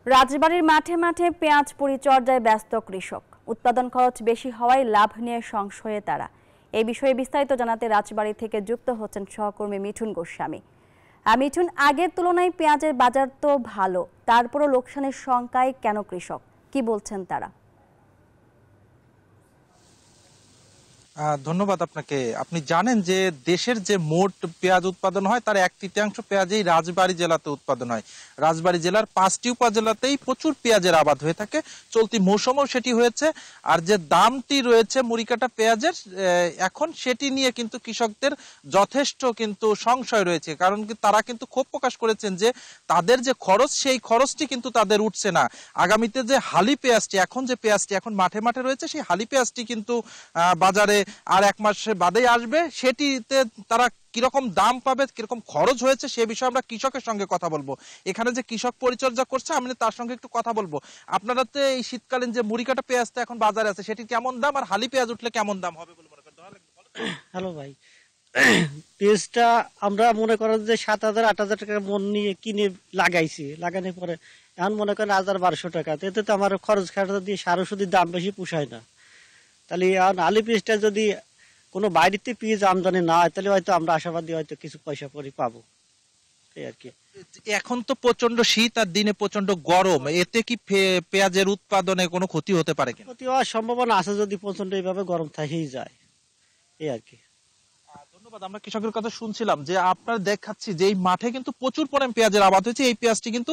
রাজবাড়ীর মাঠে মাঠে পেঁয়াজ পরিচর্যায় ব্যস্ত কৃষক। উৎপাদন খরচ বেশি হওয়ায় লাভ নিয়ে সংশয়ে তারা। এই বিষয়ে বিস্তারিত জানাতে রাজবাড়ী থেকে যুক্ত হচ্ছেন সহকর্মী মিঠুন গোস্বামী। মিঠুন, আগের তুলনায় পেঁয়াজের বাজার তো ভালো, তারপরও লোকসানের শঙ্কায় কেন কৃষক, কি বলছেন তারা? ধন্যবাদ আপনাকে। আপনি জানেন যে দেশের যে মোট পেঁয়াজ উৎপাদন হয় তার 1/3 পেঁয়াজই রাজবাড়ী জেলাতে উৎপাদন হয়। রাজবাড়ী জেলার 5টি উপজেলাতেই প্রচুর পেঁয়াজের আবাদ হয়ে থাকে, চলতি মৌসুমেও সেটি হয়েছে। আর যে দামটি রয়েছে মুড়িকাটা পেঁয়াজের এখন সেটি নিয়ে কিন্তু কৃষকদের যথেষ্ট কিন্তু সংশয় রয়েছে, কারণ তারা কিন্তু ক্ষোভ প্রকাশ করেছেন যে তাদের যে খরচ সেই খরচটি কিন্তু তাদের উঠছে না। আগামীতে যে হালি পেঁয়াজটি এখন মাঠে মাঠে রয়েছে, সেই হালি পেঁয়াজটি কিন্তু বাজারে আর 1 মাস বাদেই আসবে। সেটিতে তারা কিরকম দাম পাবে, কিরকম খরচ হয়েছে সে বিষয়ে আমরা কৃষকের সঙ্গে কথা বলবো। এখানে যে কৃষক পরিচর্যা করছে আমি তার সঙ্গে একটু কথা বলবো। আপনারা তো এই শীতকালীন যে মুড়িকাটা পেঁয়াজটা এখন বাজারে আছে সেটি কেমন দাম, আর হালি পেঁয়াজ উঠলে কেমন দাম হবে বলে মনে করেন? হ্যালো ভাই, পেঁয়াজটা আমরা মনে করেন যে 7,000-8,000 টাকা মন নিয়ে কিনে লাগানোর পরে এখন মনে করেন 1,000-1,200 টাকা। এতে তো আমার খরচ খাটা দিয়ে সার ওষুধের দাম বেশি পোষায় না। তাহলে আলু পেঁয়াজটা যদি কোনো বাইরেতে পেঁয়াজ আমদানি না হয় তাহলে হয়তো আমরা আশাবাদী হয়তো কিছু পয়সা পরে পাবো, এই আর কি। এখন তো প্রচন্ড শীত আর দিনে প্রচন্ড গরম, এতে কি পেঁয়াজের উৎপাদনে কোনো ক্ষতি হতে পারে কিনা? ক্ষতি হওয়ার সম্ভাবনা আছে যদি প্রচন্ড এইভাবে গরম থেকেই যায়, এই আর কি। ধন্যবাদ। আমরা কৃষকের কথা শুনছিলাম যে আপনার দেখাচ্ছি যে এই মাঠে কিন্তু প্রচুর পরিমাণ পেঁয়াজের আবাদ হয়েছে। এই পেঁয়াজটি কিন্তু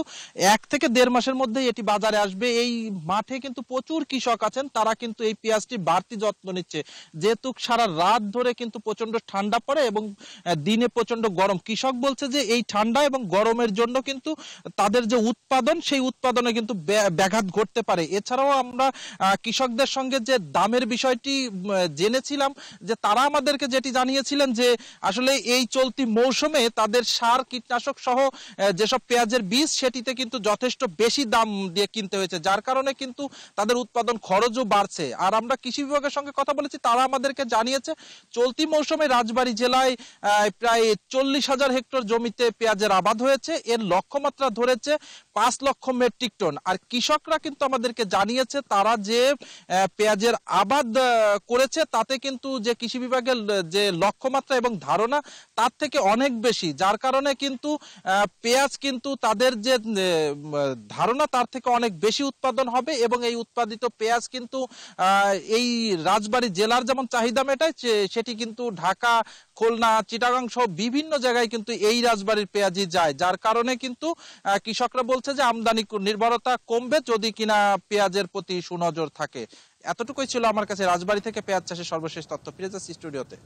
1 থেকে 1.5 মাসের মধ্যেই এটি বাজারে আসবে। এই মাঠে কিন্তু প্রচুর কৃষক আছেন, তারা কিন্তু এই পেঁয়াজটি বাড়তি যত্ন নিচ্ছে, যেহেতু সারা রাত ধরে কিন্তু প্রচন্ড ঠান্ডা পড়ে এবং দিনে প্রচন্ড গরম। কৃষক বলছে যে এই ঠান্ডা এবং গরমের জন্য কিন্তু তাদের যে উৎপাদন সেই উৎপাদনে কিন্তু ব্যাঘাত ঘটতে পারে। এছাড়াও আমরা কৃষকদের সঙ্গে যে দামের বিষয়টি জেনেছিলাম, যে তারা আমাদেরকে যেটি জানিয়েছিলেন যে আসলে এই চলতি মৌসুমে তাদের সার কীটনাশক সহ যেসব পেঁয়াজের বীজ সেটিতে কিন্তু যথেষ্ট বেশি দাম দিয়ে কিনতে হয়েছে, যার কারণে কিন্তু তাদের উৎপাদন খরচও বাড়ছে। আর আমরা কৃষি বিভাগের সঙ্গে কথা বলেছি, তারা আমাদেরকে জানিয়েছে চলতি মৌসুমে রাজবাড়ী জেলায় প্রায় 40,000 হেক্টর জমিতে পেঁয়াজের আবাদ হয়েছে। এর লক্ষ্যমাত্রা ধরেছে 5 লক্ষ মেট্রিক টন। আর কৃষকরা কিন্তু আমাদেরকে জানিয়েছে তারা যে পেঁয়াজের আবাদ করেছে তাতে কিন্তু যে কৃষি বিভাগের যে লক্ষ্যমাত্রা এবং ধারণা তার থেকে অনেক বেশি, যার কারণে কিন্তু পেঁয়াজ কিন্তু তাদের যে ধারণা তার থেকে অনেক বেশি উৎপাদন হবে এবং এই উৎপাদিত পেঁয়াজ কিন্তু এই রাজবাড়ী জেলার যেমন চাহিদা মেটায়, সেটি কিন্তু ঢাকা, খুলনা, চিটাগাং সহ বিভিন্ন জায়গায় কিন্তু এই রাজবাড়ীর পেঁয়াজই যায়, যার কারণে কিন্তু কৃষকরা বলছে যে আমদানি নির্ভরতা কমবে যদি কিনা পেঁয়াজের প্রতি সুনজর থাকে। এতটুকুই ছিল আমার কাছে রাজবাড়ী থেকে পেঁয়াজ চাষের সর্বশেষ তথ্য। ফিরে যাচ্ছি স্টুডিওতে।